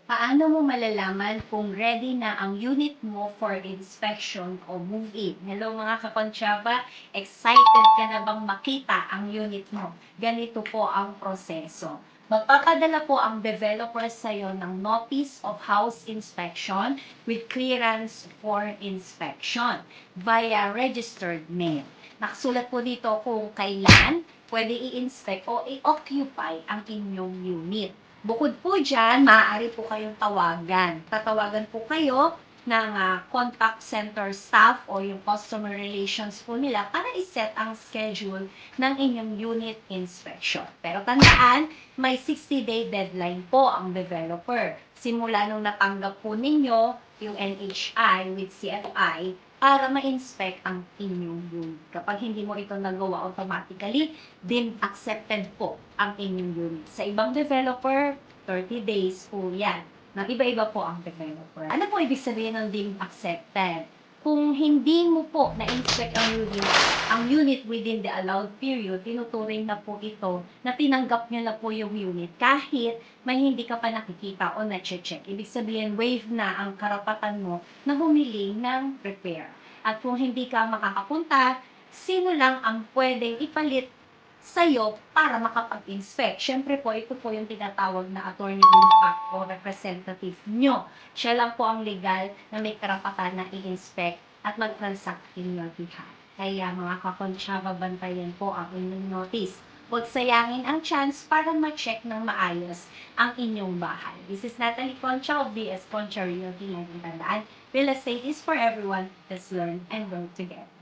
Paano mo malalaman kung ready na ang unit mo for inspection o move-in? Hello mga kakonsyaba, excited ka na bang makita ang unit mo? Ganito po ang proseso. Magpapadala po ang developer sa'yo ng Notice of House Inspection with clearance for inspection via registered mail. Nakasulat po dito kung kailan pwede i-inspect o i-occupy ang inyong unit. Bukod po dyan, maaari po kayong tawagan. Tatawagan po kayo ng contact center staff o yung customer relations po nila para iset ang schedule ng inyong unit inspection. Pero tandaan, may 60-day deadline po ang developer. Simula nung natanggap po ninyo yung NHI with CFI para ma-inspect ang inyong unit. Kapag hindi mo ito nagawa automatically, then accepted po ang inyong unit. Sa ibang developer, 30 days po yan. Iba-iba po ang developer. Ano po ibig sabihin ng deemed accepted? Kung hindi mo po na-inspect ang unit within the allowed period, tinuturing na po ito na tinanggap nyo na po yung unit kahit may hindi ka pa nakikita o na-check. Ibig sabihin, waive na ang karapatan mo na humili ng repair. At kung hindi ka makakapunta, sino lang ang pwedeng ipalit sa'yo para makapag-inspect. Siyempre po, ito po yung tinatawag na attorney impact o representative nyo. Siya lang po ang legal na may karapatan na i-inspect at mag-transact in your behalf. Kaya mga kakonsyaba, bantayan po ang inyong notice. Huwag sayangin ang chance para ma-check ng maayos ang inyong bahay. This is Natalie Concha of BS Concha Realty. Tandaan, real estate is for everyone. Let's learn and grow together.